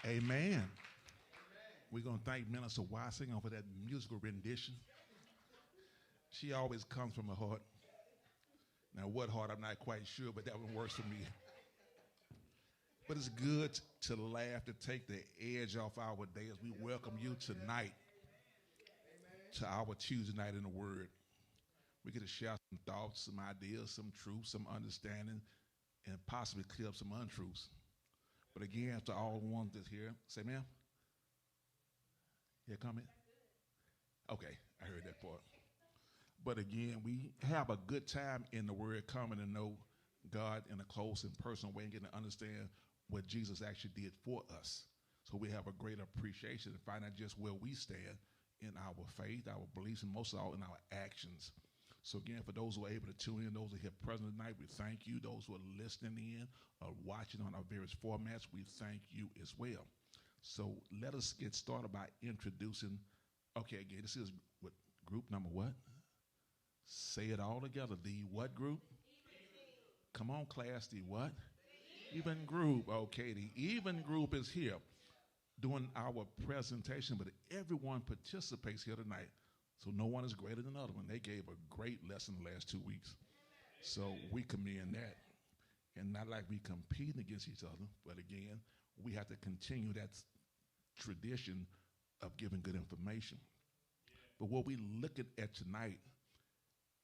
Amen. We're going to thank Minister Wassing for that musical rendition. She always comes from her heart. Now, what heart, I'm not quite sure, but that one works for me. But it's good to laugh, to take the edge off our day as we welcome you tonight to our Tuesday night in the Word. We get to share some thoughts, some ideas, some truth, some understanding, and possibly clear up some untruths. But again, to all the ones that's here, say, ma'am? Yeah, comment? Okay, I heard that part. But again, we have a good time in the Word, coming to know God in a close and personal way and getting to understand what Jesus actually did for us. So we have a great appreciation and find out just where we stand in our faith, our beliefs, and most of all in our actions. So again, for those who are able to tune in, those who are here present tonight, we thank you. Those who are listening in or watching on our various formats, we thank you as well. So let us get started by introducing, okay, again, this is what group number what? Say it all together. The what group? Come on, class. The what? Even group. Okay, the even group is here doing our presentation, but everyone participates here tonight. So no one is greater than the other one. They gave a great lesson the last 2 weeks. So we commend that. And not like we competing against each other, but again, we have to continue that tradition of giving good information. But what we looking at tonight,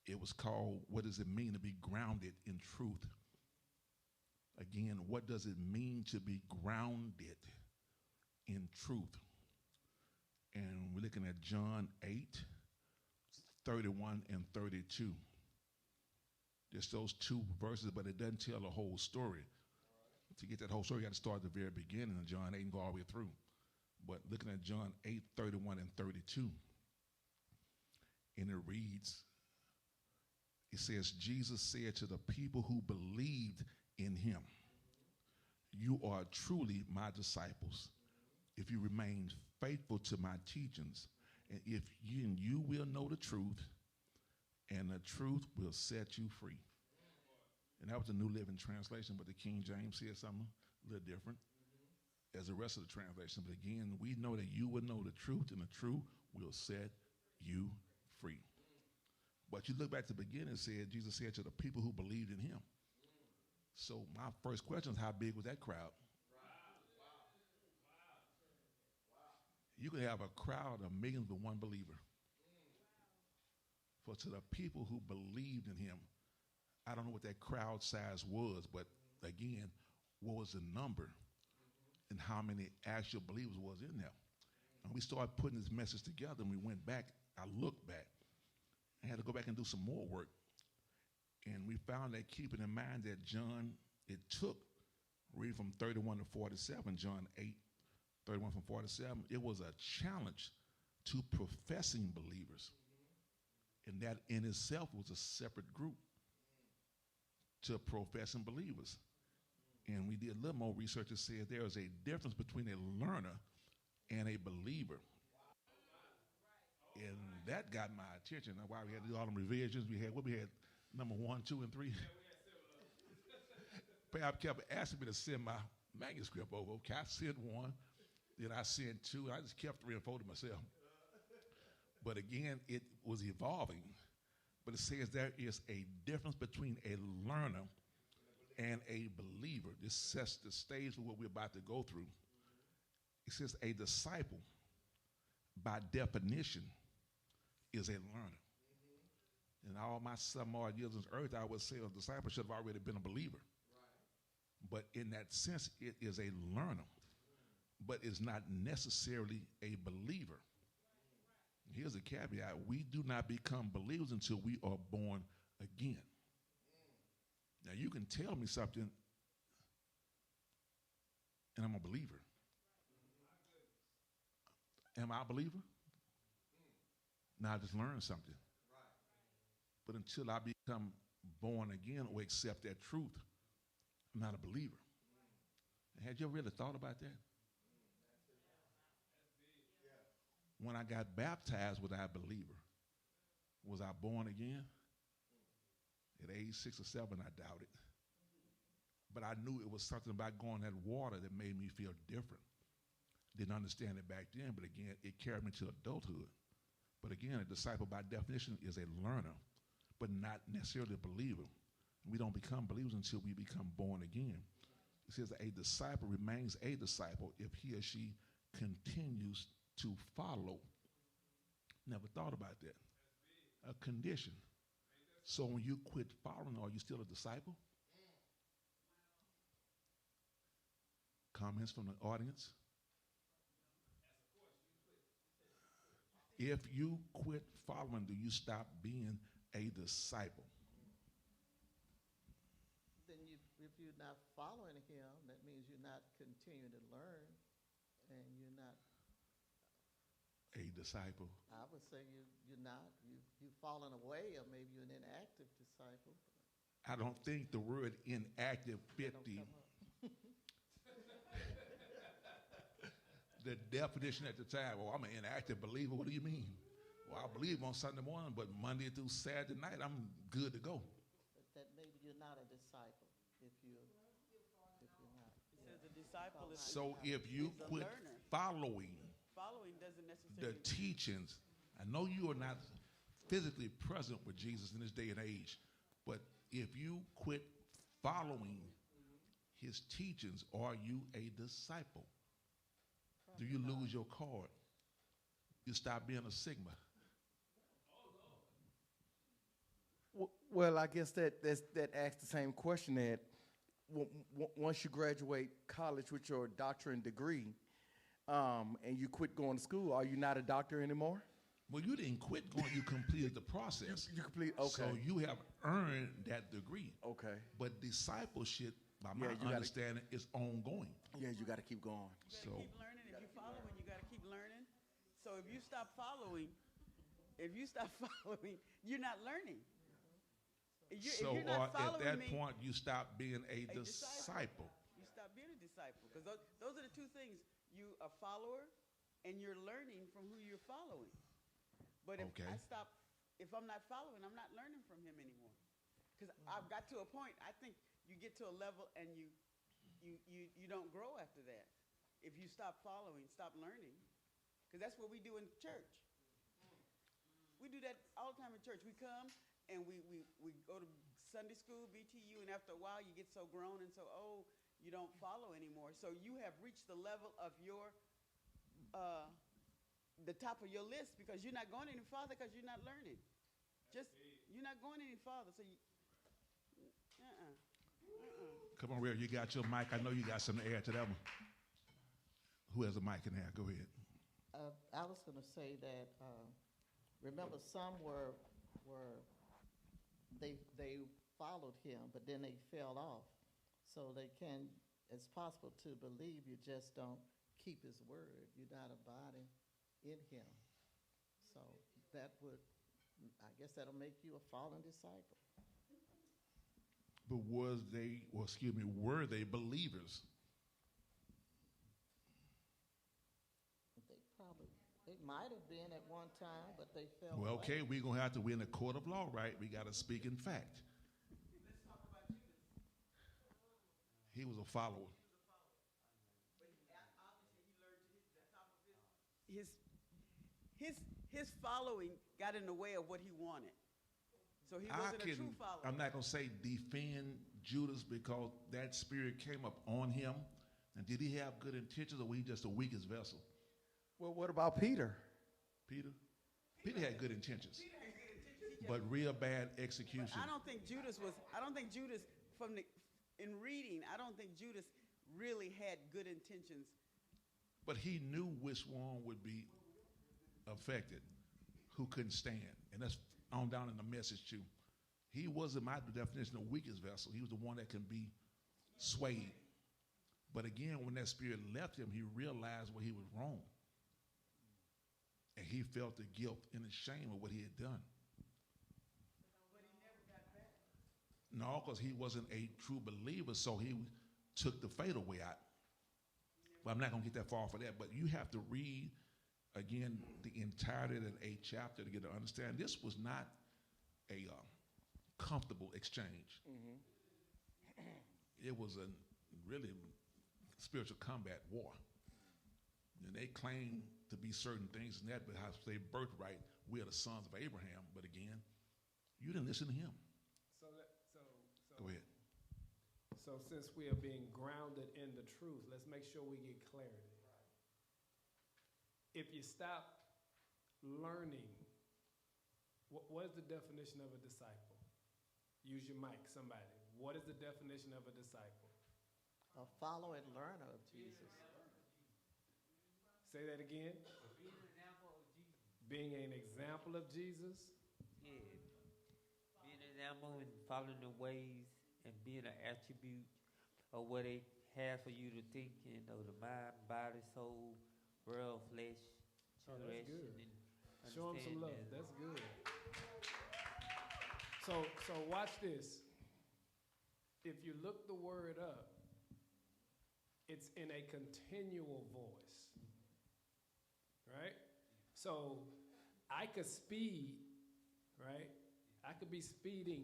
it was called, what does it mean to be grounded in truth? Again, what does it mean to be grounded in truth? And we're looking at John 8, 31 and 32. Just those two verses, but it doesn't tell the whole story. To get that whole story, you got to start at the very beginning of John 8 and go all the way through. But looking at John 8, 31 and 32, and it reads, it says, Jesus said to the people who believed in him, you are truly my disciples if you remain faithful to my teachings, and if you will know the truth, and the truth will set you free. And that was the New Living Translation, but the King James said something a little different as the rest of the translation. But again, we know that you will know the truth, and the truth will set you free. But you look back to the beginning, it said, Jesus said to the people who believed in him. So my first question is, how big was that crowd? You could have a crowd of millions but one believer. For to the people who believed in him, I don't know what that crowd size was, but again, what was the number and how many actual believers was in there? And we started putting this message together, and we went back, I looked back. I had to go back and do some more work. And we found that, keeping in mind that John, it took, reading from 31 to 47, John 8, 31 from 47, it was a challenge to professing believers. And that in itself was a separate group to professing believers. And we did a little more research that said there is a difference between a learner and a believer. And that got my attention. That's why we had to do all them revisions. We had number 1, 2, and 3. Pap kept asking me to send my manuscript over. Okay, I sent 1, then I sent 2, and I just kept 3 and 4 to myself. But again, it was evolving. But it says there is a difference between a learner and a believer. This sets the stage for what we're about to go through. It says a disciple, by definition, is a learner. In all my 7 odd years on earth, I would say a disciple should have already been a believer. But in that sense, it is a learner, but it's not necessarily a believer. Here's a caveat. We do not become believers until we are born again. Now, you can tell me something, and I'm a believer. Am I a believer? Now I just learned something. But until I become born again or accept that truth, I'm not a believer. Had you ever really thought about that? When I got baptized, was I a believer? Was I born again? At age 6 or 7, I doubted. But I knew it was something about going in that water that made me feel different. didn't understand it back then, but again, it carried me to adulthood. But again, a disciple by definition is a learner, but not necessarily a believer. We don't become believers until we become born again. It says that a disciple remains a disciple if he or she continues to follow. Never thought about that. A condition. So when you quit following, are you still a disciple? Comments from the audience? If you quit following, do you stop being a disciple? Then if you're not following him, that means you're not continuing to learn, and you're not A disciple. I would say you're not. You've fallen away, or maybe you're an inactive disciple. I don't think the word inactive fit the definition at the time. Well, I'm an inactive believer. What do you mean? Well, I believe on Sunday morning, but Monday through Saturday night, I'm good to go. That maybe you're not a disciple if you're not. It says a disciple is So if you is a quit learner. following Following doesn't the necessarily teachings, I know you are not physically present with Jesus in this day and age, but if you quit following his teachings, are you a disciple? Do you lose your card? You stop being a Sigma. Well, I guess that asks the same question that once you graduate college with your doctorate degree, and you quit going to school, are you not a doctor anymore? Well, you didn't quit going, you completed the process. You complete, okay. So you have earned that degree. Okay. But discipleship, by my Yeah, understanding, is ongoing. Yeah, you got to keep going. you So gotta keep learning. If you follow, you gotta keep learning. So if you stop following, you're not learning. If so you're not at following that me, point, you stop being a disciple. disciple. You stop being a disciple, because those are the two things. You a follower, and you're learning from who you're following. But if Okay. if I'm not following, I'm not learning from him anymore. Because I've got to a point, I think you get to a level and you don't grow after that. If you stop following, stop learning. Because that's what we do in church. We do that all the time in church. We come and we go to Sunday school, BTU, and after a while you get so grown and so old, you don't follow anymore. So you have reached the level of your the top of your list, because you're not going any farther because you're not learning. You're not going any farther. So Come on, Ray, you got your mic. I know you got something to add to that one. Who has a mic in there? Go ahead. I was going to say that remember some were they followed him, but then they fell off. So it's possible to believe, you just don't keep his word. You're not abiding in him. So I guess that'll make you a fallen disciple. But were they believers? They might have been at one time, but they fell Well, away. okay, we're going to have to win a court of law, right? We got to speak in fact. let's talk about Judas. He was a follower. But obviously he learned the top of his following got in the way of what he wanted. So he wasn't a true follower. I'm not going to say defend Judas, because that spirit came up on him. And did he have good intentions, or was he just the weakest vessel? Well, what about Peter? Peter had good intentions, Peter had good intentions. but real bad execution. But I don't think Judas in reading, I don't think Judas really had good intentions. But he knew which one would be affected, who couldn't stand. And that's on down in the message too. He wasn't, my definition, the weakest vessel. He was the one that can be swayed. But again, when that spirit left him, he realized where he was wrong. And he felt the guilt and the shame of what he had done. But he never got back. No, because he wasn't a true believer, so he took the fatal way out. But I'm not going to get that far for that. But you have to read, again, the entirety of that 8th chapter to get to understand. This was not a comfortable exchange. It was a really spiritual combat war. And they claim to be certain things and that, but how they birthright, we are the sons of Abraham. But again, you didn't listen to him. Go ahead. So since we are being grounded in the truth, let's make sure we get clarity. If you stop learning, what is the definition of a disciple? Use your mic, somebody. What is the definition of a disciple? A follower and learner of Jesus. Say that again. Being an example of Jesus. Yeah. Being an example and following the ways and being an attribute of what they have for you to think, you know, the mind, body, soul, world, flesh, Oh, that's direction, good. and Show them some love. understanding. That's good. So watch this. If you look the word up, it's in a continual voice. Right? So I could speed, right? I could be speeding,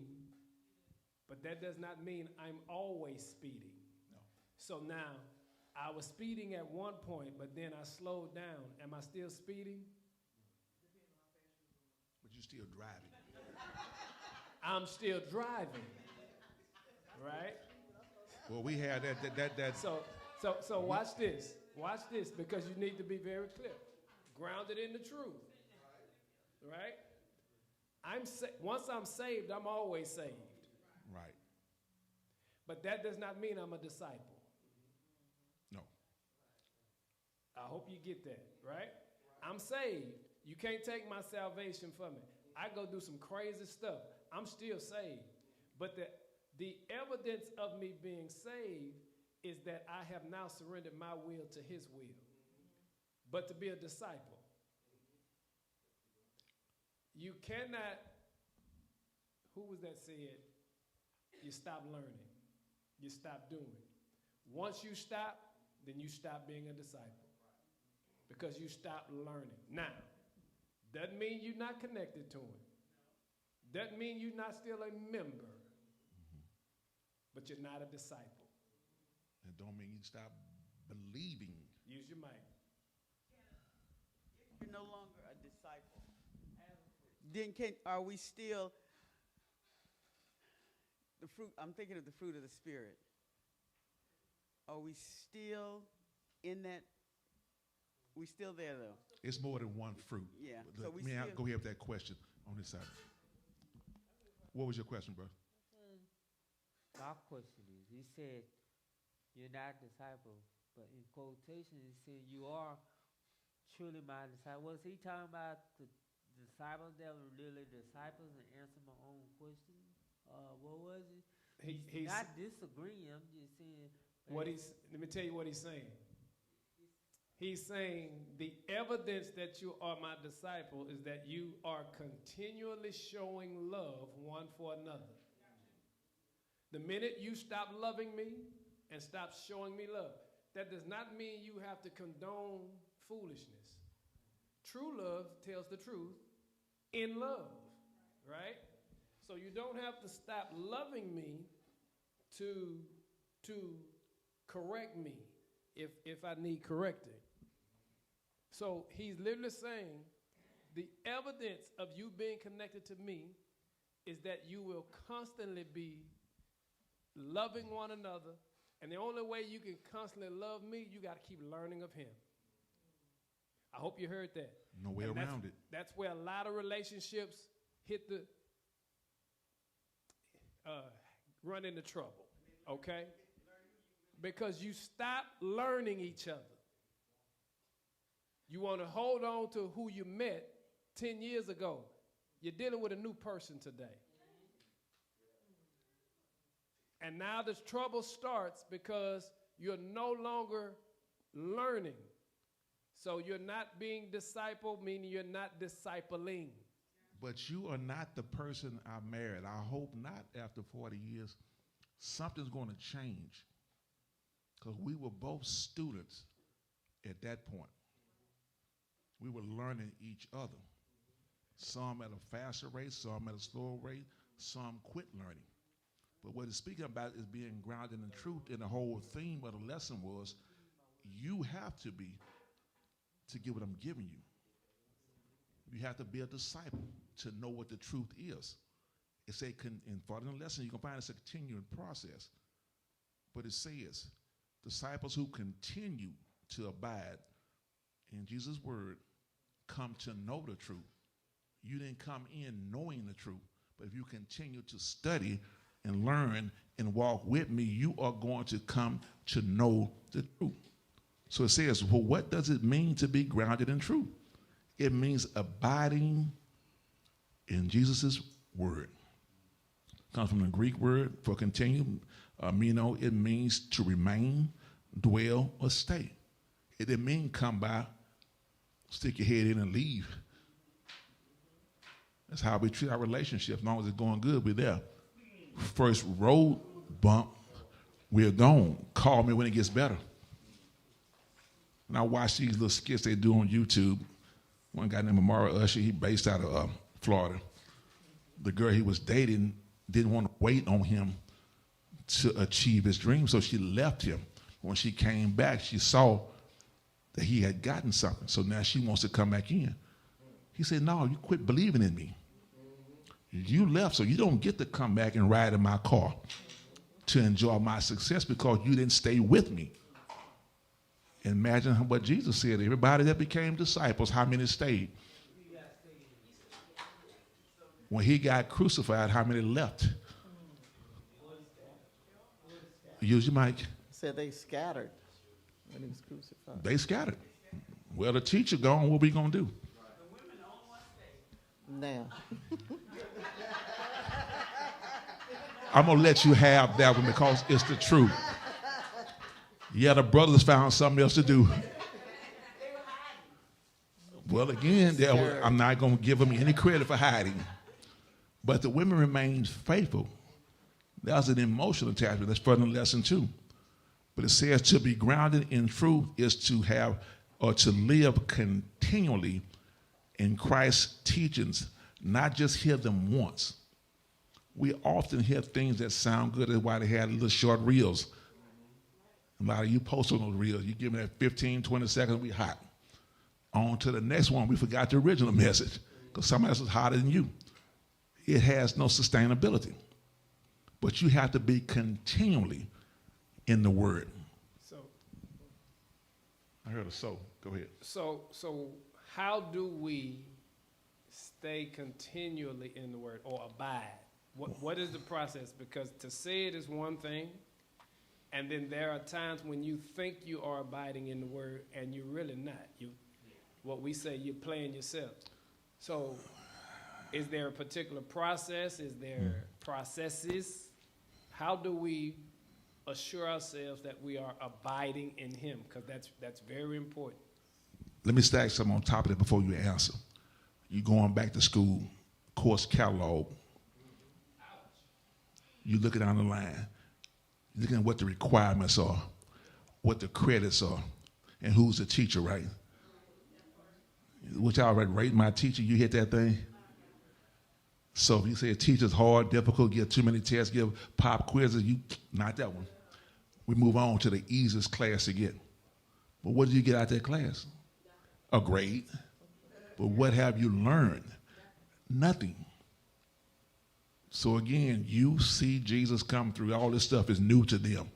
but that does not mean I'm always speeding. No. So now, I was speeding at one point, but then I slowed down. Am I still speeding? But you're still driving. I'm still driving. Right? Well, we had that. So watch this. Watch this, because you need to be very clear. Grounded in the truth. Right? Once I'm saved, I'm always saved. Right. But that does not mean I'm a disciple. No. I hope you get that, right? I'm saved. You can't take my salvation from me. I go do some crazy stuff. I'm still saved. But the evidence of me being saved is that I have now surrendered my will to his will. But to be a disciple, you cannot, who was that said, you stop learning. You stop doing. Once you stop, then you stop being a disciple. Because you stop learning. Now, doesn't mean you're not connected to him. Doesn't mean you're not still a member. But you're not a disciple. It don't mean you stop believing. Use your mic. You're no longer a disciple. Then are we still the fruit? I'm thinking of the fruit of the Spirit. Are we still in that? We still there though. It's more than one fruit. Yeah. Let So we me still, go ahead with that question on this side. What was your question, bro? My question is, he said, you're not a disciple, but in quotation, he said, you are truly my disciple. Was he talking about the disciples that were really disciples and answer my own question? What was it? He's not disagreeing, I'm just saying. let me tell you what he's saying. He's saying the evidence that you are my disciple is that you are continually showing love one for another. The minute you stop loving me and stop showing me love, that does not mean you have to condone foolishness. True love tells the truth in love, right? So you don't have to stop loving me to correct me if I need correcting. So he's literally saying the evidence of you being connected to me is that you will constantly be loving one another, and the only way you can constantly love me, you got to keep learning of him. I hope you heard that. No way And around it. That's where a lot of relationships run into trouble, okay? Because you stop learning each other. You want to hold on to who you met 10 years ago. You're dealing with a new person today. And now this trouble starts because you're no longer learning. So you're not being discipled, meaning you're not discipling. But you are not the person I married. I hope not after 40 years. Something's going to change. Because we were both students at that point. We were learning each other. Some at a faster rate, some at a slower rate, some quit learning. But what it's speaking about is being grounded in truth, and the whole theme of the lesson was you have to be to get what I'm giving you. You have to be a disciple to know what the truth is. It's in following the lesson, you can find it's a continuing process. But it says, disciples who continue to abide in Jesus' word come to know the truth. You didn't come in knowing the truth, but if you continue to study and learn and walk with me, you are going to come to know the truth. So it says, well, what does it mean to be grounded in truth? It means abiding in Jesus' word. Comes from the Greek word for continue. It means to remain, dwell, or stay. It didn't mean come by, stick your head in and leave. That's how we treat our relationship. As long as it's going good, we're there. First road bump, we're gone. Call me when it gets better. And I watch these little skits they do on YouTube. One guy named Amara Usher, he based out of Florida. The girl he was dating didn't want to wait on him to achieve his dream, so she left him. When she came back, she saw that he had gotten something, so now she wants to come back in. He said, no, you quit believing in me. You left, so you don't get to come back and ride in my car to enjoy my success because you didn't stay with me. Imagine what Jesus said. Everybody that became disciples, how many stayed? When he got crucified, how many left? Use your mic. Said they scattered when he was crucified. They scattered. Well, the teacher gone, what we going to do? Now, I'm going to let you have that one because it's the truth. Yeah, the brothers found something else to do. Well, again, I'm not going to give them any credit for hiding. But the women remained faithful. That was an emotional attachment. That's further in lesson 2. But it says to be grounded in truth is to have or to live continually in Christ's teachings, not just hear them once. We often hear things that sound good. That's why they had little short reels. A lot of you post on those reels. You give me that 15, 20 seconds, we hot. On to the next one, we forgot the original message because somebody else is hotter than you. It has no sustainability. But you have to be continually in the word. So I heard a so. Go ahead. So how do we stay continually in the word or abide? What is the process? Because to say it is one thing, and then there are times when you think you are abiding in the word and you're really not. What we say, you're playing yourself. So is there a particular process? Is there processes? How do we assure ourselves that we are abiding in him? Because that's very important. Let me stack something on top of that before you answer. You going back to school, course catalog. You looking down the line, looking at what the requirements are, what the credits are, and who's the teacher, right? Which I already rate my teacher, you hit that thing? So if you say a teacher's hard, difficult, give too many tests, give pop quizzes, not that one. We move on to the easiest class to get. But what did you get out of that class? A grade. But what have you learned? Nothing. So again, you see Jesus come through. All this stuff is new to them.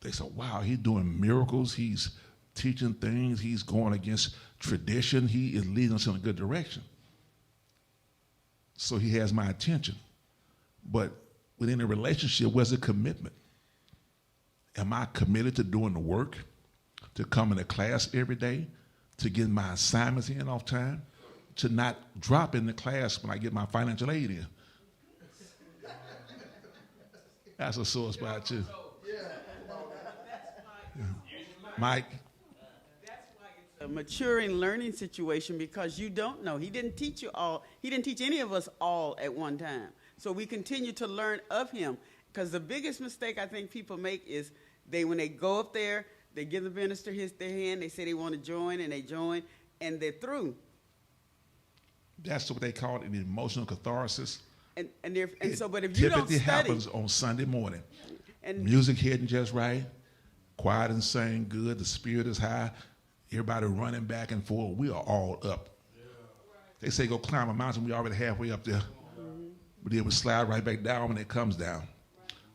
They say, wow, he's doing miracles. He's teaching things. He's going against tradition. He is leading us in a good direction. So he has my attention. But within a relationship, where's the commitment? Am I committed to doing the work, to coming to class every day, to getting my assignments in off time, to not drop in the class when I get my financial aid in? That's a sore spot too. Yeah. Mike? That's why it's a maturing learning situation because you don't know. He didn't teach you all. He didn't teach any of us all at one time. So we continue to learn of him. Because the biggest mistake I think people make is when they go up there, they give the minister their hand, they say they want to join, and they join, and they're through. That's what they call it, an emotional catharsis. But if you don't typically study, happens on Sunday morning. and Music hitting just right, quiet and saying good, the spirit is high. Everybody running back and forth. We are all up. They say go climb a mountain. We already halfway up there. But it would slide right back down when it comes down.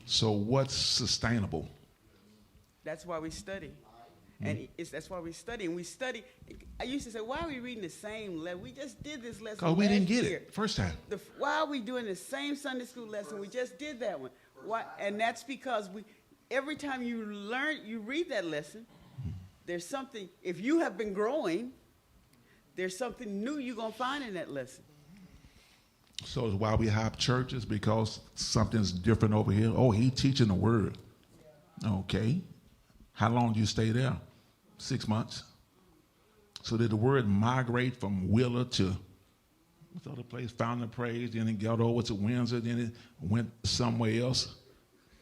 So what's sustainable? That's why we study. And that's why we study. And we study. I used to say, why are we reading the same lesson? We just did this lesson Because we didn't last get year. it first time. Why are we doing the same Sunday school lesson? We just did that one. Why? And that's because every time you read that lesson, there's something, if you have been growing, there's something new you're going to find in that lesson. So it's why we have churches, because something's different over here. Oh, he teaching the word. Okay. How long do you stay there? 6 months. So did the word migrate from Willa to what's the other place? Fountain of Praise, then it got over to Windsor, then it went somewhere else.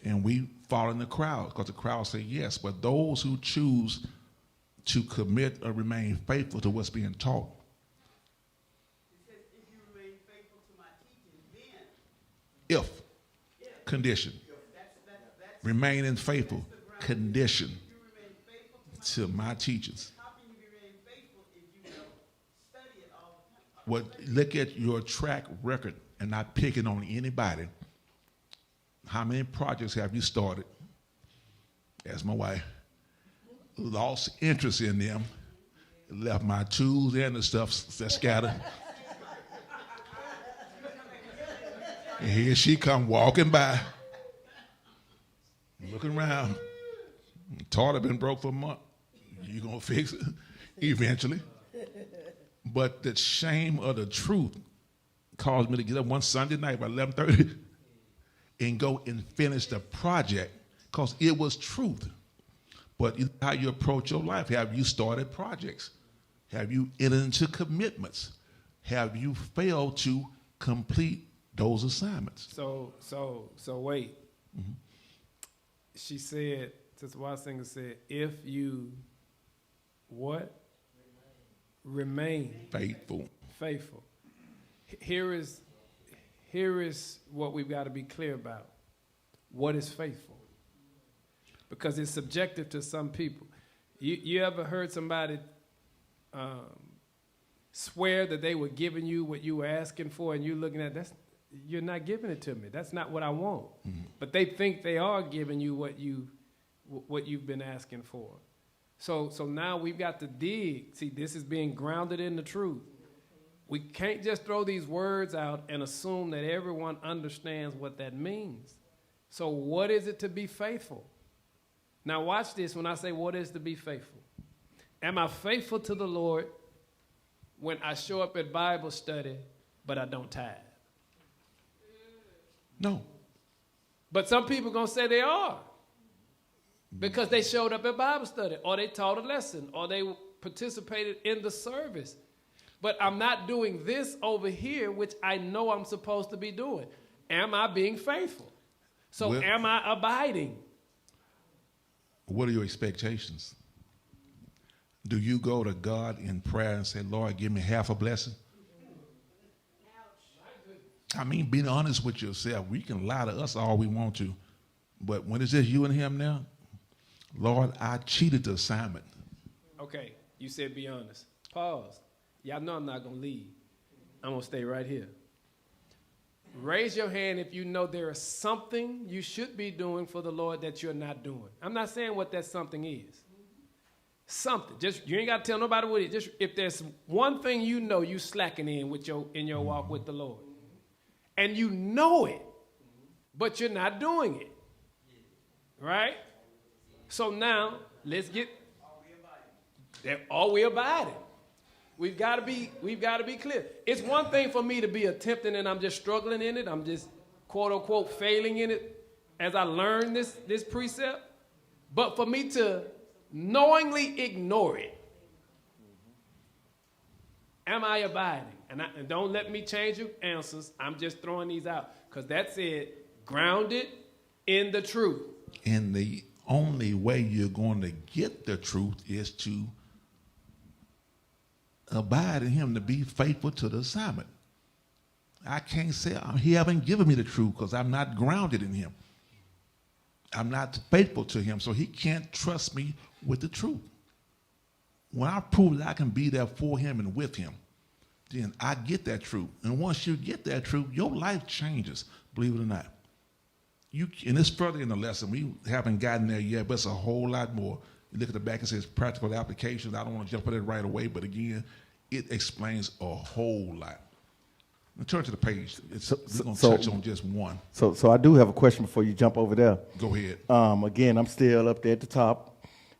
And we fall in the crowd because the crowd say yes. But those who choose to commit or remain faithful to what's being taught. It says, if you remain faithful to my teaching, then. If. Condition. Remaining faithful. Condition. You remain faithful to To my teachings. How can you remain faithful if you don't study it all the time? What, look at your track record and not picking on anybody. How many projects have you started? As my wife. Lost interest in them. Left my tools and the stuff that scattered. And here she come walking by. Looking around. Toilet been broke for a month. You gonna fix it eventually. But the shame of the truth caused me to get up one Sunday night by 11:30 and go and finish the project because it was truth. But how you approach your life, have you started projects? Have you entered into commitments? Have you failed to complete those assignments? So wait. She said, Sister Watsinger said, if you what? Remain Faithful. faithful. Here is what we've got to be clear about. What is faithful? Because it's subjective to some people. You ever heard somebody swear that they were giving you what you were asking for, and you're looking at you're not giving it to me. That's not what I want. But they think they are giving you what you've been asking for. So now we've got to dig. See, this is being grounded in the truth. We can't just throw these words out and assume that everyone understands what that means. So what is it to be faithful? Now watch this when I say what is to be faithful. Am I faithful to the Lord when I show up at Bible study, but I don't tithe? No. But some people going to say they are because they showed up at Bible study or they taught a lesson or they participated in the service. But I'm not doing this over here, which I know I'm supposed to be doing. Am I being faithful? So am I abiding? What are your expectations? Do you go to God in prayer and say, Lord, give me half a blessing? I mean, being honest with yourself, we can lie to us all we want to. But when it's just you and him now, Lord, I cheated the assignment. Okay, you said be honest. Pause. Y'all know I'm not going to leave. I'm going to stay right here. Raise your hand if you know there is something you should be doing for the Lord that you're not doing. I'm not saying what that something is. Something. Just you ain't got to tell nobody what it is. Just if there's one thing you know you slacking in with your walk with the Lord. And you know it, but you're not doing it. Right? So now, let's get are we abiding? We've got to be clear. It's one thing for me to be attempting and I'm just struggling in it. I'm just quote unquote failing in it as I learn this precept. But for me to knowingly ignore it, am I abiding? And don't let me change your answers. I'm just throwing these out because that's it. Grounded in the truth. And the only way you're going to get the truth is to abide in him, to be faithful to the assignment. I can't say he haven't given me the truth because I'm not grounded in him. I'm not faithful to him, so he can't trust me with the truth. when I prove that I can be there for him and with him, then I get that truth. And once you get that truth, your life changes, believe it or not. And it's further in the lesson. We haven't gotten there yet, but it's a whole lot more. You look at the back, it says practical applications. I don't want to jump on it right away, but again, it explains a whole lot. Now turn to the page. We're going to touch on just one. So I do have a question before you jump over there. Go ahead. Again, I'm still up there at the top.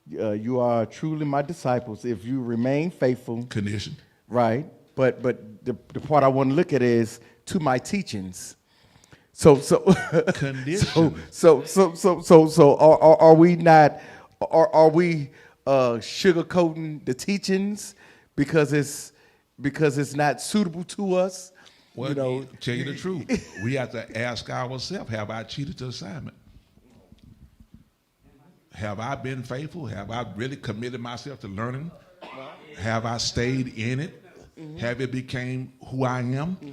You are truly my disciples if you remain faithful. Condition. Right. But the part I want to look at is to my teachings. So Condition. So are we not are we sugarcoating the teachings because it's not suitable to us? Well, you know, tell you the truth. We have to ask ourselves, have I cheated the assignment? Have I been faithful? Have I really committed myself to learning? Have I stayed in it? Mm-hmm. Have it became who I am? Mm-hmm.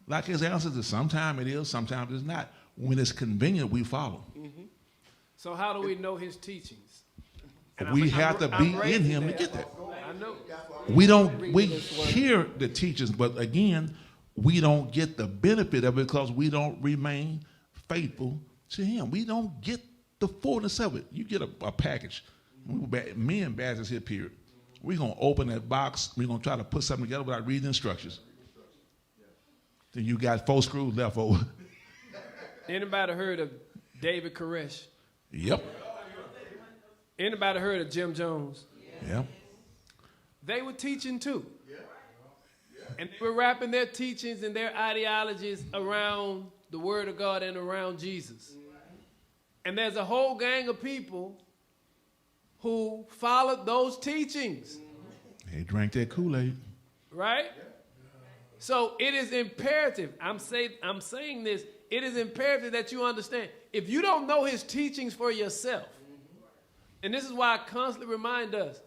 Like his answer is, sometimes it is, sometimes it's not. When it's convenient, we follow. Mm-hmm. So how do we know his teachings? We have to be in him to get that. I know. We hear the teachings, but again, we don't get the benefit of it because we don't remain faithful to him. We don't get the fullness of it. You get a package. Me and Baz hip here. We're going to open that box. We're going to try to put something together without reading instructions. Then you got 4 screws left over. Anybody heard of David Koresh? Yep. Anybody heard of Jim Jones? Yep. They were teaching too. And they were wrapping their teachings and their ideologies around the Word of God and around Jesus. And there's a whole gang of people who followed those teachings. They drank that Kool-Aid. Right? So it is imperative. I'm saying this. It is imperative that you understand. If you don't know his teachings for yourself, and this is why I constantly remind us,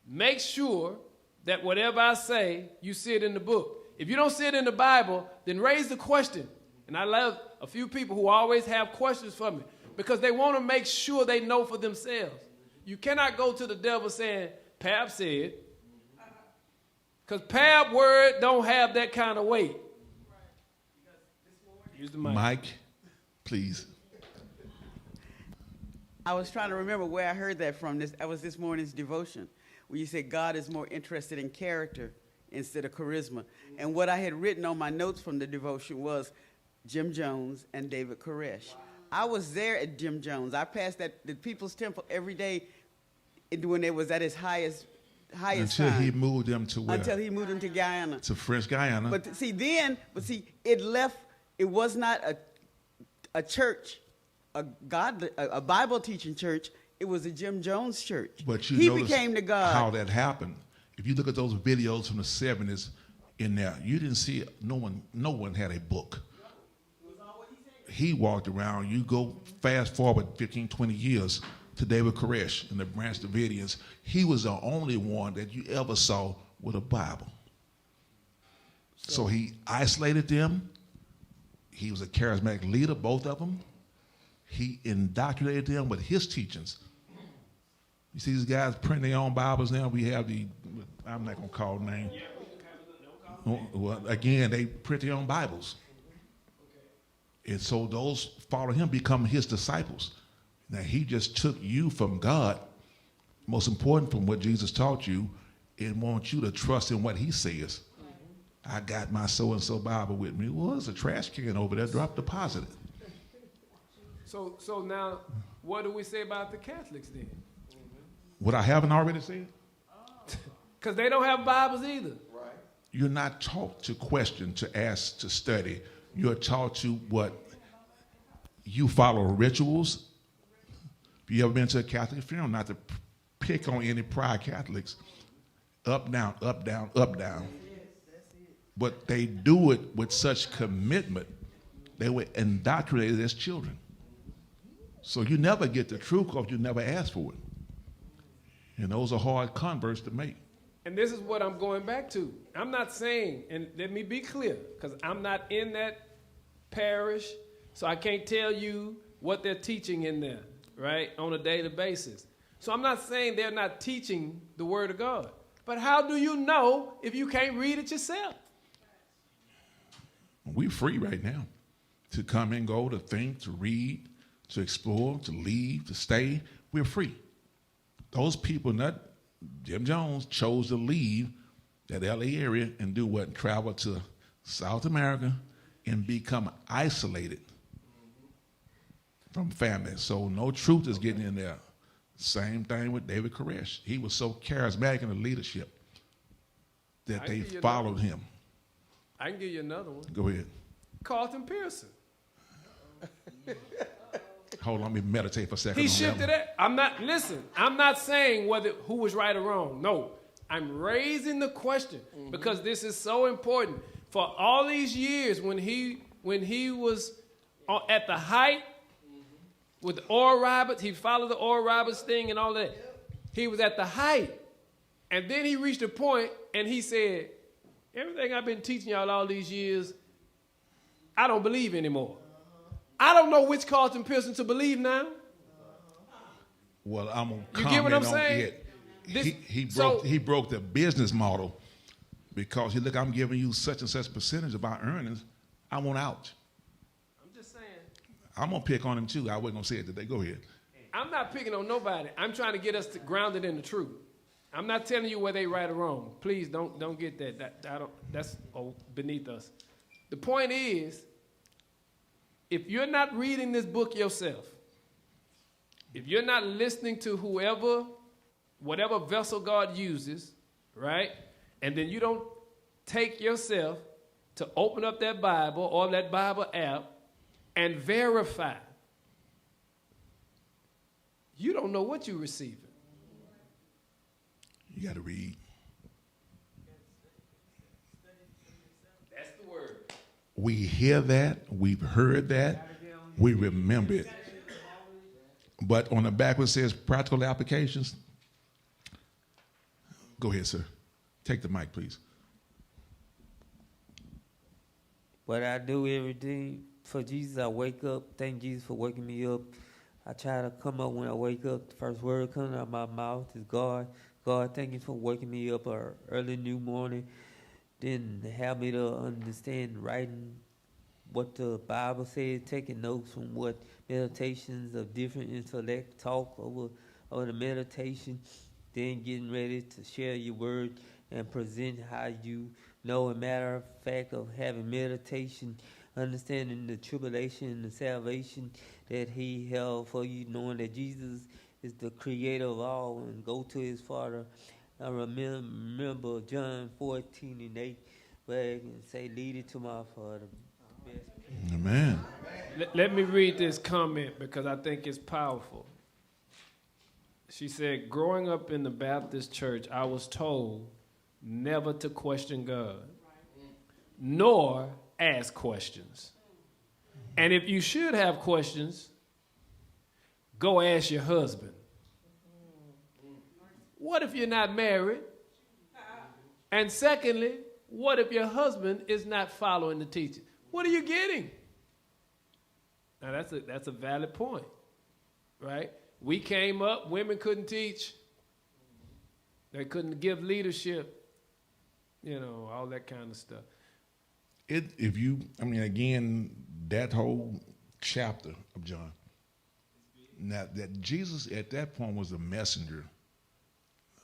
make sure that whatever I say, you see it in the book. If you don't see it in the Bible, then raise the question. And I love a few people who always have questions for me because they want to make sure they know for themselves. You cannot go to the devil saying, Pab said, because Pab word don't have that kind of weight. Use the mic. Mike, please. I was trying to remember where I heard that from. That was this morning's devotion, where you said God is more interested in character instead of charisma. And what I had written on my notes from the devotion was Jim Jones and David Koresh. I was there at Jim Jones. I passed the People's Temple every day when it was at its highest Until time. he moved them to where? Until he moved them to Guyana. To French Guyana. But it left. It was not a church, a Bible teaching church. It was a Jim Jones church. But he became the God. How that happened. If you look at those videos from the 70s in there, you didn't see no one had a book. He walked around. You go fast forward 15, 20 years to David Koresh and the Branch Davidians. He was the only one that you ever saw with a Bible. So he isolated them. He was a charismatic leader, both of them. He indoctrinated them with his teachings. You see these guys printing their own Bibles now. We have I'm not going to call names. Well, again, they print their own Bibles. And so those follow him become his disciples. Now, he just took you from God, most important from what Jesus taught you, and wants you to trust in what he says. I got my so-and-so Bible with me. Well, there's a trash can over there. Drop deposit it. So now, what do we say about the Catholics then? What I haven't already said? Because they don't have Bibles either. Right. You're not taught to question, to ask, to study. You're taught to what? You follow rituals. If you ever been to a Catholic funeral, not to pick on any prior Catholics, up, down, up, down, up, down. But they do it with such commitment. They were indoctrinated as children. So you never get the truth because you never asked for it. And those are hard converts to make. And this is what I'm going back to. I'm not saying, and let me be clear, because I'm not in that parish, so I can't tell you what they're teaching in there, right, on a daily basis. So I'm not saying they're not teaching the word of God. But how do you know if you can't read it yourself? We're free right now to come and go, to think, to read, to explore, to leave, to stay. We're free. Those people, not Jim Jones, chose to leave that LA area and do what? Travel to South America and become isolated from family. So no truth is getting in there. Same thing with David Koresh. He was so charismatic in the leadership that they followed him. I can give you another one. Go ahead. Carlton Pearson. Hold on, let me meditate for a second. He on shifted that. it. I'm not saying who was right or wrong. No, I'm raising the question because this is so important. For all these years when he was at the height with Oral Roberts, he followed the Oral Roberts thing and all that. He was at the height. And then he reached a point and he said, everything I've been teaching y'all all these years, I don't believe anymore. I don't know which Carlton Pearson to believe now. Well, I'm going to You comment get what I'm on saying? it. This- He broke the business model because look, I'm giving you such and such percentage of our earnings. I want out. I'm just saying. I'm going to pick on him too. I wasn't going to say it today. Go ahead. I'm not picking on nobody. I'm trying to get us grounded in the truth. I'm not telling you whether they right or wrong. Please don't get that. That's beneath us. The point is, if you're not reading this book yourself, if you're not listening to whatever vessel God uses, right? And then you don't take yourself to open up that Bible or that Bible app and verify. You don't know what you're receiving. You got to read. That's the word. We hear that. We've heard that. We remember it. But on the back where it says practical applications, go ahead, sir. Take the mic, please. What I do every day for Jesus, I wake up, thank Jesus for waking me up. I try to come up when I wake up. The first word coming out of my mouth is God. God, thank you for waking me up early new morning. Then help me to understand writing what the Bible says, taking notes from what meditations of different intellect talk over the meditation, then getting ready to share your word and present how you know. A matter of fact of having meditation, understanding the tribulation and the salvation that he held for you, knowing that Jesus is the creator of all and go to his Father. I remember John 14:8, where he can say, lead it to my Father. Amen. Let me read this comment because I think it's powerful. She said, growing up in the Baptist church, I was told never to question God, nor ask questions. And if you should have questions, go ask your husband. What if you're not married? And secondly, what if your husband is not following the teaching? What are you getting? Now that's a valid point, right? We came up, women couldn't teach. They couldn't give leadership, all that kind of stuff. Again, that whole chapter of John. Now, that Jesus at that point was a messenger,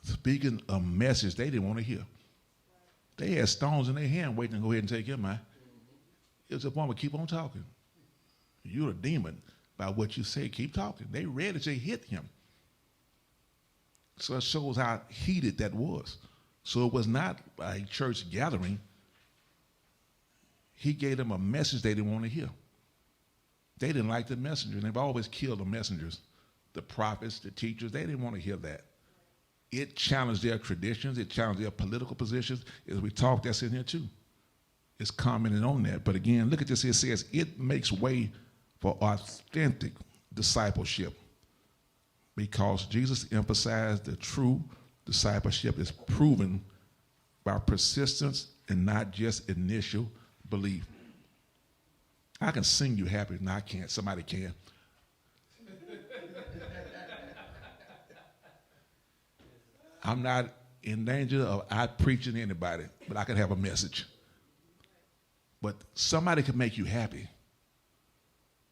speaking a message they didn't want to hear. They had stones in their hand waiting to go ahead and take him out. It was a point where keep on talking. You're a demon by what you say. Keep talking. They ready to hit him. So it shows how heated that was. So it was not a church gathering. He gave them a message they didn't want to hear. They didn't like the messenger. And they've always killed the messengers, the prophets, the teachers. They didn't want to hear that. It challenged their traditions. It challenged their political positions. As we talk, that's in here too. It's commenting on that. But again, look at this. It says it makes way for authentic discipleship because Jesus emphasized the true discipleship is proven by persistence and not just initial belief. I can sing you happy. No, I can't. Somebody can. I'm not in danger of out preaching anybody, but I can have a message. But somebody can make you happy,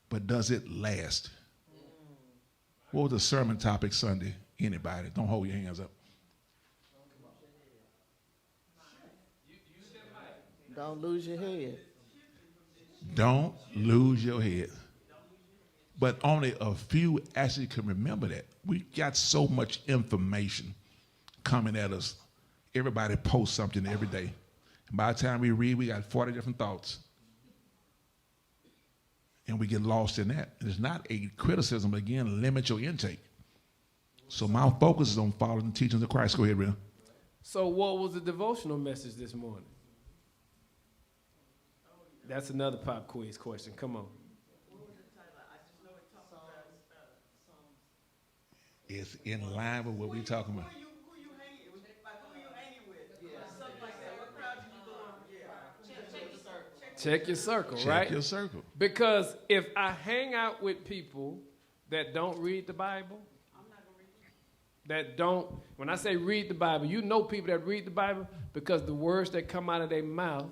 but does it last? What was the sermon topic Sunday? Anybody? Don't hold your hands up. Don't lose your head. Don't lose your head. But only a few actually can remember that. We got so much information coming at us. Everybody posts something every day. And by the time we read, we got 40 different thoughts. And we get lost in that. And it's not a criticism, but again, limit your intake. So my focus is on following the teachings of Christ. Go ahead, Real. So what was the devotional message this morning? That's another pop quiz question. Come on. It's in line with what we're talking about. Who you hanging with? Like, who you hanging with? Something like that. What crowd you belong? Yeah. Check your circle, Check right? your circle. Because if I hang out with people that don't read the Bible, that don't, when I say read the Bible, you know people that read the Bible because the words that come out of their mouth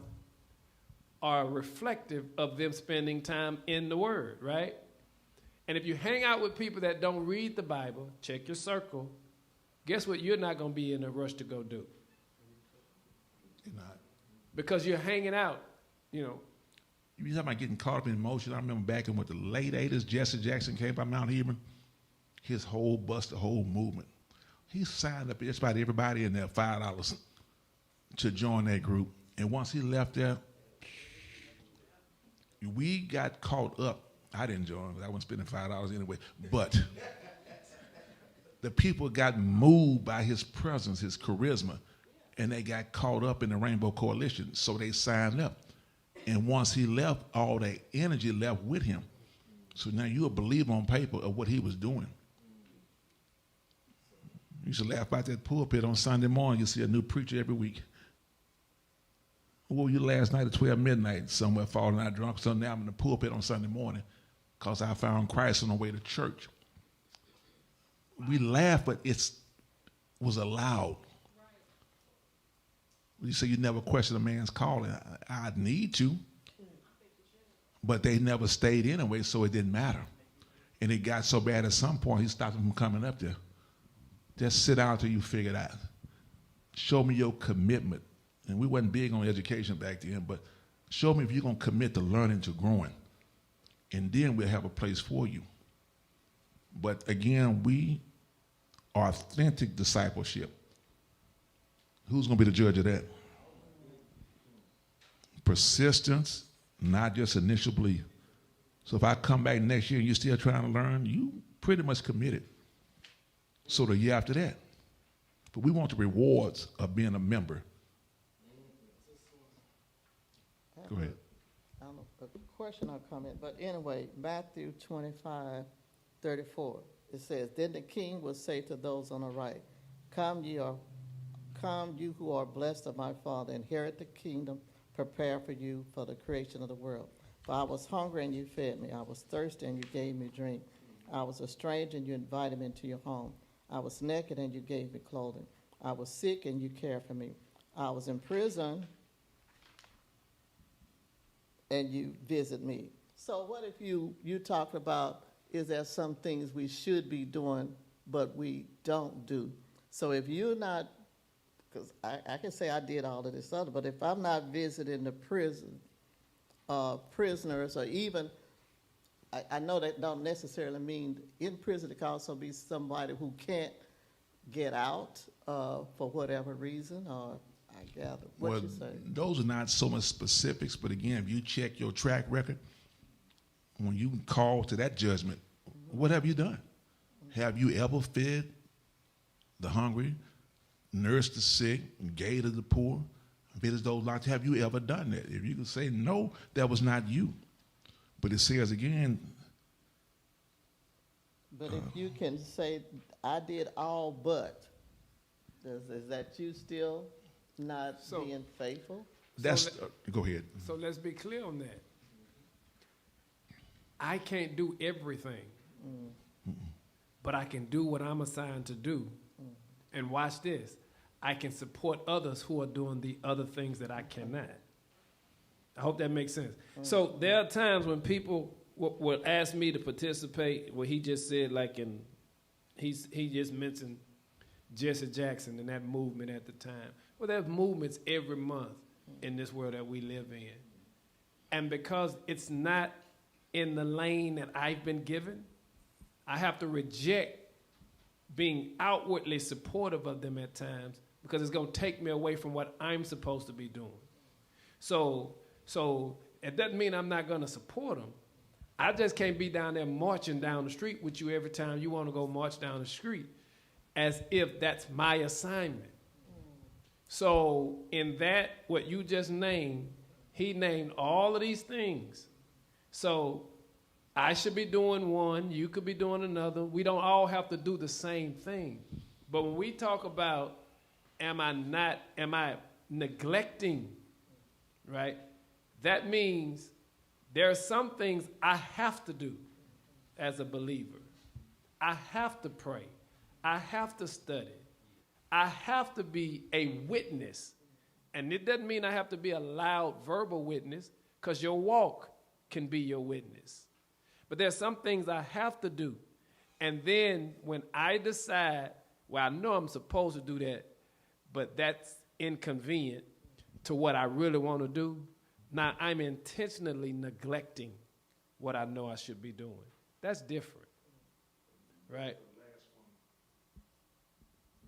are reflective of them spending time in the Word, right? And if you hang out with people that don't read the Bible, check your circle, guess what you're not going to be in a rush to go do? You're not. Because you're hanging out, you know. You talking about getting caught up in emotion. I remember back in the late 80s, Jesse Jackson came by Mount Hebron. His whole bus, the whole movement. He signed up just about everybody in there, $5 to join that group. And once he left there, we got caught up. I didn't join because I wasn't spending $5 anyway. But the people got moved by his presence, his charisma, and they got caught up in the Rainbow Coalition. So they signed up. And once he left, all that energy left with him. So now you're a believer on paper of what he was doing. You used to laugh about that pulpit on Sunday morning. You see a new preacher every week. What were you last night at 12 midnight? Somewhere falling out drunk. So now I'm in the pulpit on Sunday morning because I found Christ on the way to church. We laugh, but it was allowed. You say you never question a man's calling. I need to. But they never stayed anyway, so it didn't matter. And it got so bad at some point, he stopped them from coming up there. Just sit down until you figure it out. Show me your commitment. And we wasn't big on education back then, but show me if you're going to commit to learning, to growing. And then we'll have a place for you. But again, we are authentic discipleship. Who's going to be the judge of that? Persistence, not just initial belief. So if I come back next year and you're still trying to learn, you pretty much committed. So the year after that. But we want the rewards of being a member. Go ahead. I don't know, a question or comment, but anyway, Matthew 25:34. It says, "Then the king will say to those on the right, Come, you who are blessed of my Father, inherit the kingdom prepared for you for the creation of the world. For I was hungry and you fed me. I was thirsty and you gave me drink. I was a stranger and you invited me into your home. I was naked and you gave me clothing. I was sick and you cared for me. I was in prison and you visit me." So what if you talked about, is there some things we should be doing but we don't do? So if you're not, because I can say I did all of this other, but if I'm not visiting the prisoners, or even, I know that don't necessarily mean in prison. It can also be somebody who can't get out for whatever reason, or I gather. What you say? Those are not so much specifics, but again, if you check your track record, when you call to that judgment, what have you done? Have you ever fed the hungry, nursed the sick, gave to the poor, visited those lost? Have you ever done that? If you can say no, that was not you. But it says again. But if you can say, I did all but, is that you still not being faithful? That's go ahead. So let's be clear on that. I can't do everything, but I can do what I'm assigned to do. And watch this. I can support others who are doing the other things that I cannot. I hope that makes sense. So there are times when people will ask me to participate, where he just said, like he just mentioned Jesse Jackson and that movement at the time. Well, there's movements every month in this world that we live in. And because it's not in the lane that I've been given, I have to reject being outwardly supportive of them at times, because it's going to take me away from what I'm supposed to be doing. So it doesn't mean I'm not going to support them. I just can't be down there marching down the street with you every time you want to go march down the street, as if that's my assignment. So in that, what you just named, he named all of these things. So I should be doing one, you could be doing another. We don't all have to do the same thing. But when we talk about, am I neglecting, right? That means there are some things I have to do as a believer. I have to pray. I have to study. I have to be a witness. And it doesn't mean I have to be a loud verbal witness, because your walk can be your witness. But there's some things I have to do. And then when I decide, well, I know I'm supposed to do that, but that's inconvenient to what I really want to do, now I'm intentionally neglecting what I know I should be doing. That's different, right?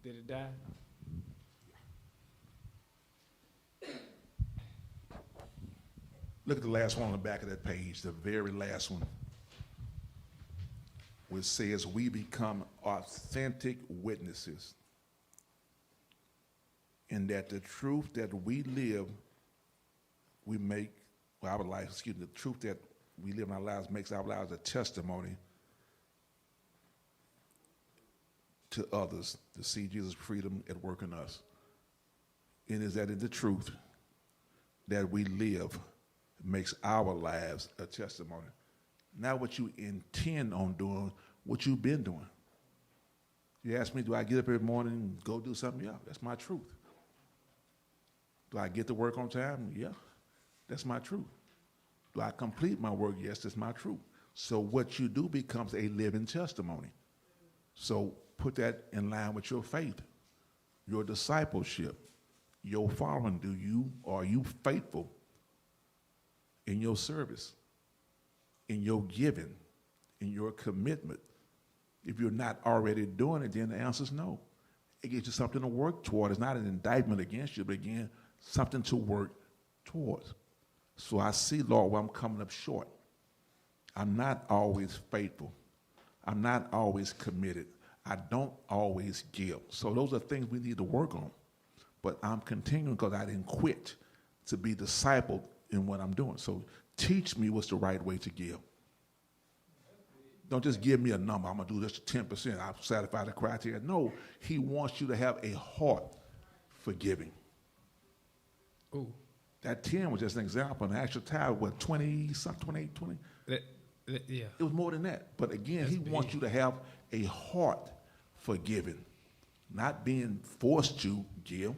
Did it die? Look at the last one on the back of that page, the very last one, which says we become authentic witnesses, and that the truth that we live, we make, well, our life, excuse me, the truth that we live in our lives makes our lives a testimony to others to see Jesus' freedom at work in us. And is that in the truth that we live makes our lives a testimony. Not what you intend on doing, what you've been doing. You ask me, do I get up every morning and go do something? Yeah, that's my truth. Do I get to work on time? Yeah, that's my truth. Do I complete my work? Yes, that's my truth. So what you do becomes a living testimony. So put that in line with your faith, your discipleship, your following. Are you faithful in your service, in your giving, in your commitment? If you're not already doing it, then the answer is no. It gives you something to work toward. It's not an indictment against you, but again, something to work towards. So I see, Lord, where I'm coming up short. I'm not always faithful. I'm not always committed. I don't always give. So those are things we need to work on. But I'm continuing because I didn't quit to be discipled in what I'm doing. So teach me what's the right way to give. Don't just give me a number. I'm going to do this 10%. I'll satisfy the criteria. No, he wants you to have a heart for giving. Ooh. That 10 was just an example. The actual tithe, what, 20, something, 28, 20? Yeah. It was more than that. But again, That's he big. wants you to have a heart for giving, not being forced to give.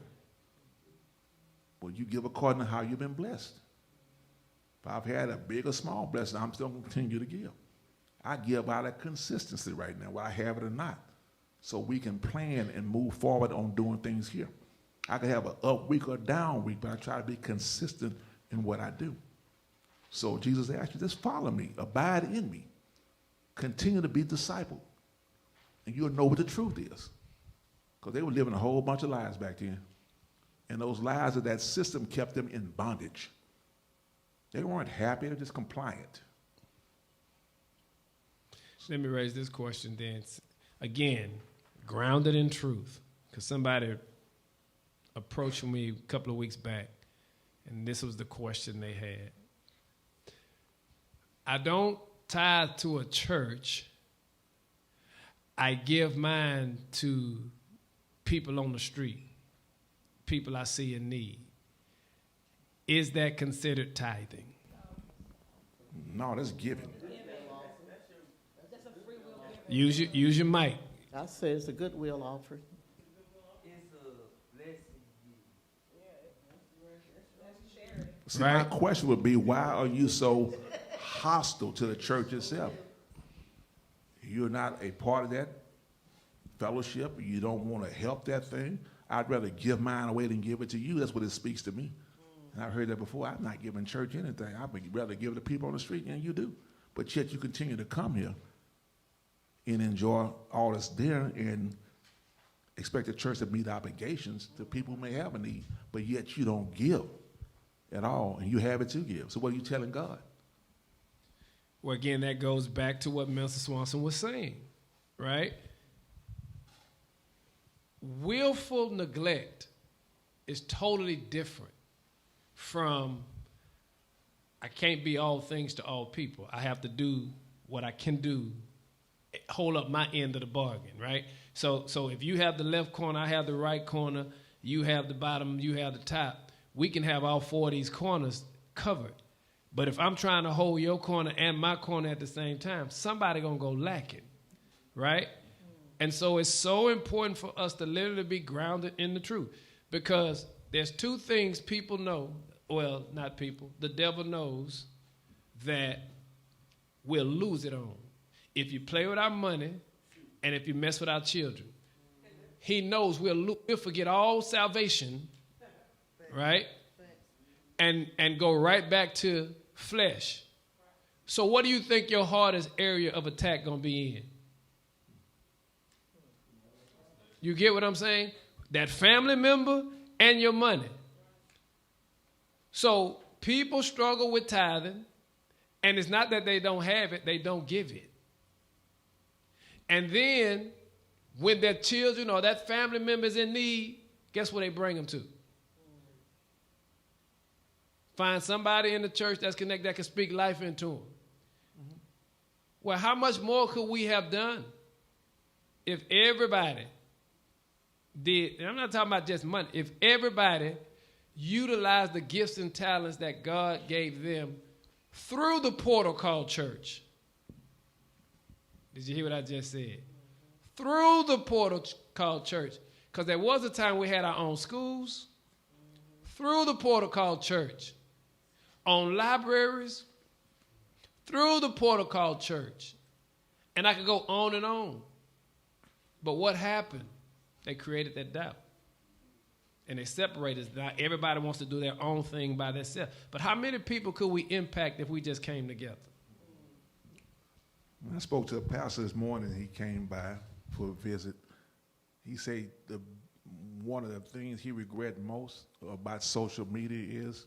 Well, you give according to how you've been blessed. If I've had a big or small blessing, I'm still going to continue to give. I give out of consistency right now, whether I have it or not, so we can plan and move forward on doing things here. I could have an up week or a down week, but I try to be consistent in what I do. So Jesus asked you, just follow me, abide in me, continue to be discipled, and you'll know what the truth is. Because they were living a whole bunch of lies back then. And those lies of that system kept them in bondage. They weren't happy, they were just compliant. Let me raise this question then. Again, grounded in truth. Because somebody approached me a couple of weeks back, and this was the question they had. I don't tithe to a church. I give mine to people on the street, people I see in need. Is that considered tithing? No, that's giving. Use your mic. I say it's a goodwill offering. See, my Right. question would be, why are you so hostile to the church itself? You're not a part of that fellowship. You don't want to help that thing. I'd rather give mine away than give it to you. That's what it speaks to me. And I've heard that before. I'm not giving church anything. I'd rather give it to people on the street than you do. But yet you continue to come here and enjoy all that's there and expect the church to meet obligations to people who may have a need. But yet you don't give at all, and you have it to give. So what are you telling God? Well, again, that goes back to what Mr. Swanson was saying, right? Willful neglect is totally different from I can't be all things to all people. I have to do what I can do, hold up my end of the bargain, right? So if you have the left corner, I have the right corner, you have the bottom, you have the top, we can have all four of these corners covered. But if I'm trying to hold your corner and my corner at the same time, somebody gonna go lacking, right? And so it's so important for us to literally be grounded in the truth, because there's two things people know, well, not people, the devil knows that we'll lose it on. If you play with our money and if you mess with our children, he knows we'll forget all salvation, right? And go right back to flesh. So what do you think your hardest area of attack gonna be in? You get what I'm saying? That family member and your money. So people struggle with tithing, and it's not that they don't have it, they don't give it. And then when their children or that family member is in need, guess what they bring them to? Find somebody in the church that's connected that can speak life into them. Well, how much more could we have done if everybody did, and I'm not talking about just money, if everybody utilized the gifts and talents that God gave them through the portal called church. Did you hear what I just said? Through the portal called church. Because there was a time we had our own schools. Through the portal called church. On libraries. Through the portal called church. And I could go on and on. But what happened? They created that doubt. And they separated us. Now everybody wants to do their own thing by themselves. But how many people could we impact if we just came together? When I spoke to a pastor this morning, he came by for a visit. He said one of the things he regret most about social media is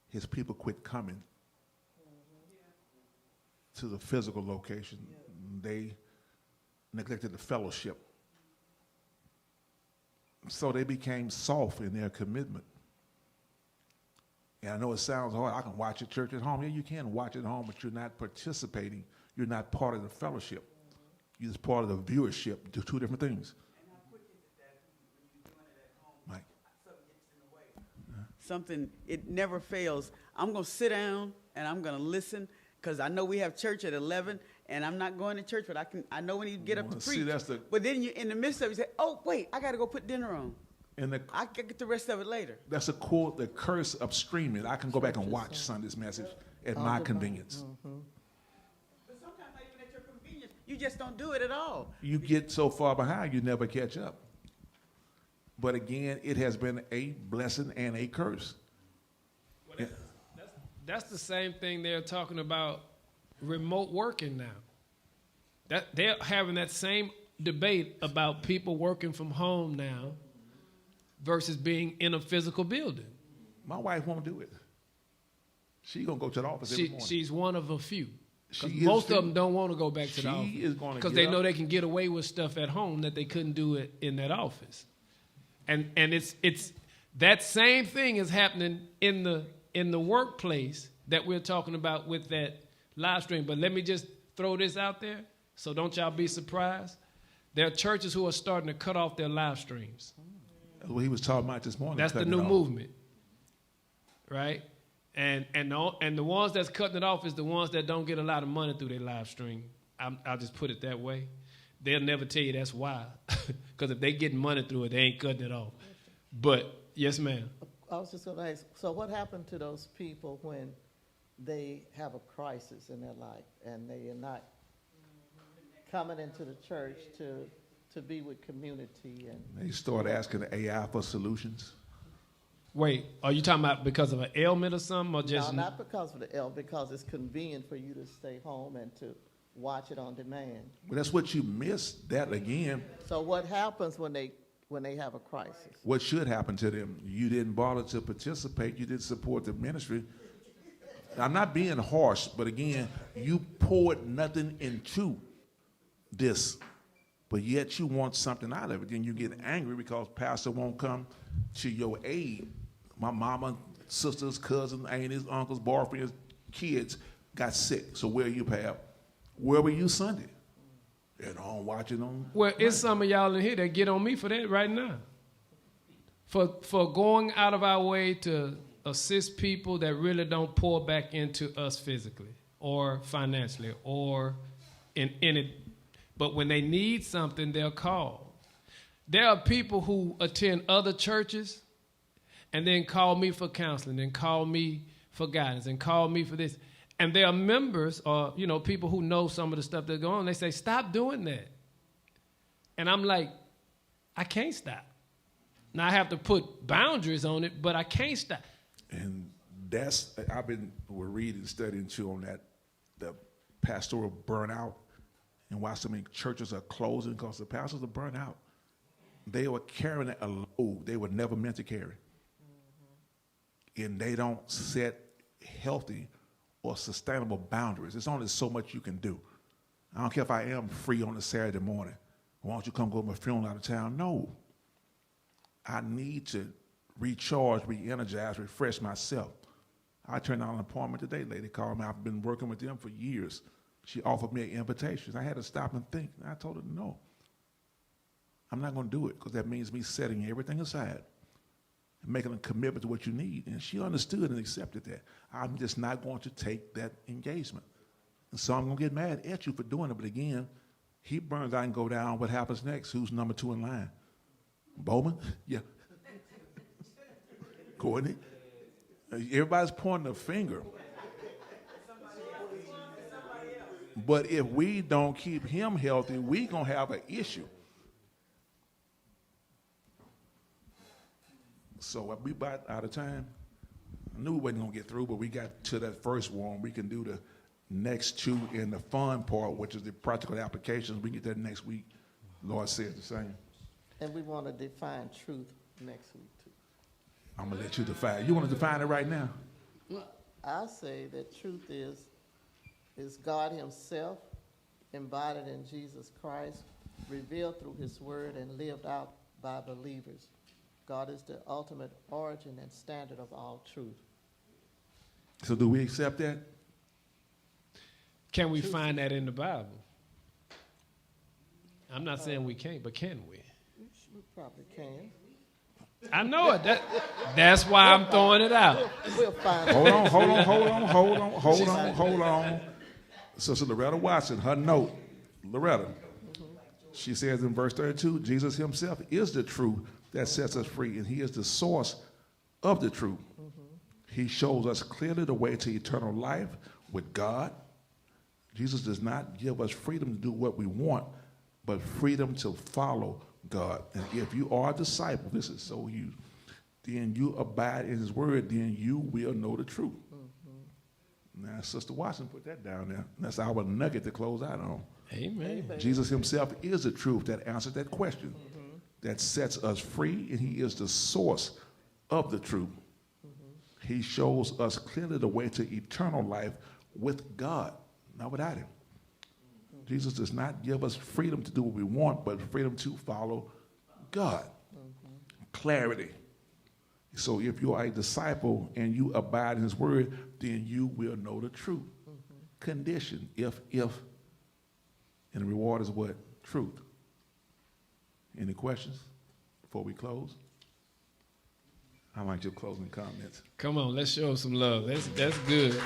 his people quit coming to the physical location. They neglected the fellowship. So they became soft in their commitment. And I know it sounds hard. I can watch at church at home. Yeah, you can watch at home, but you're not participating. You're not part of the fellowship. You're just part of the viewership. Do two different things. Mike. Something, it never fails. I'm going to sit down and I'm going to listen, because I know we have church at 11, and I'm not going to church, but I know when you get up to See, preach. that's the- But then you, in the midst of it, you say, oh, wait, I got to go put dinner on. And I can get the rest of it later. that's a quote, the curse of streaming. I can go back and watch Sunday's message at my convenience. But sometimes not even at your convenience. You just don't do it at all. You get so far behind, you never catch up. But again, it has been a blessing and a curse. That's the same thing they're talking about remote working now. That they're having that same debate about people working from home now versus being in a physical building. My wife won't do it. She gonna go to the office every morning. She's one of a few. 'Cause She is most few. of them don't want to go back to the She office is gonna because get they up. know they can get away with stuff at home that they couldn't do it in that office. And it's that same thing is happening in the workplace that we're talking about with that live stream. But let me just throw this out there, so don't y'all be surprised. There are churches who are starting to cut off their live streams. That's what he was talking about this morning. That's the cutting new it off. movement, right? And the ones that's cutting it off is the ones that don't get a lot of money through their live stream. I'll just put it that way. They'll never tell you that's why, because if they getting money through it, they ain't cutting it off. But yes, ma'am. I was just gonna ask, so what happened to those people when they have a crisis in their life and they are not coming into the church to be with community and? They start asking the AI for solutions. Wait, are you talking about because of an ailment or something, or just? No, not because of the L, because it's convenient for you to stay home and to watch it on demand. Well, that's what you missed. That again, So what happens when they have a crisis? what should happen to them? You didn't bother to participate. You didn't support the ministry. I'm not being harsh, but again, you poured nothing into this, but yet you want something out of it. Then you get angry because pastor won't come to your aid. My mama, sisters, cousins, aunties, uncles, boyfriends, kids got sick. So where are you, pal? Where were you Sunday? At home watching on. Well, it's some of y'all in here that get on me for that right now. For going out of our way to assist people that really don't pour back into us physically or financially or in it. But when they need something, they'll call. There are people who attend other churches and then call me for counseling and call me for guidance and call me for this. And there are members or, people who know some of the stuff that's going on. They say, stop doing that. And I'm like, I can't stop. Now I have to put boundaries on it, but I can't stop. And we're reading, studying too on that, the pastoral burnout and why so many churches are closing because the pastors are burnt out. They were carrying a load they were never meant to carry. And they don't set healthy or sustainable boundaries. There's only so much you can do. I don't care if I am free on a Saturday morning. Why don't you come go to my funeral out of town? No. I need to recharge, re-energize, refresh myself. I turned down an appointment today. Lady called me. I've been working with them for years. She offered me an invitation. I had to stop and think. I told her no. I'm not going to do it because that means me setting everything aside and making a commitment to what you need. And she understood and accepted that. I'm just not going to take that engagement. And so I'm going to get mad at you for doing it. But again, he burns out and go down. What happens next? Who's number 2 in line? Bowman? Yeah. Courtney? Everybody's pointing a finger. But if we don't keep him healthy, we're going to have an issue. So we about out of time. I knew we wasn't going to get through, but we got to that first one. We can do the next 2 in the fun part, which is the practical applications. We can get that next week. Lord said the same. And we want to define truth next week, too. I'm going to let you define. You want to define it right now? I say that truth is God himself, embodied in Jesus Christ, revealed through his word and lived out by believers. God is the ultimate origin and standard of all truth. So do we accept that? Can we find that in the Bible? I'm not saying we can't, but can we? We probably can. I know it. That's why I'm throwing it out. We'll find Hold on. Sister Loretta Watson, her note. Loretta, she says in verse 32, Jesus himself is the truth that sets us free, and he is the source of the truth. He shows us clearly the way to eternal life with God. Jesus does not give us freedom to do what we want, but freedom to follow God. And if you are a disciple, this is so huge, then you abide in his word, then you will know the truth. Now, Sister Watson put that down there. That's our nugget to close out on. Amen. Jesus himself is the truth that answers that question, that sets us free, and he is the source of the truth. He shows us clearly the way to eternal life with God, not without him. Jesus does not give us freedom to do what we want, but freedom to follow God. Clarity. So if you are a disciple and you abide in his word, then you will know the truth. Condition, if, and the reward is what? Truth. Any questions before we close? I like your closing comments. Come on, let's show some love. That's good.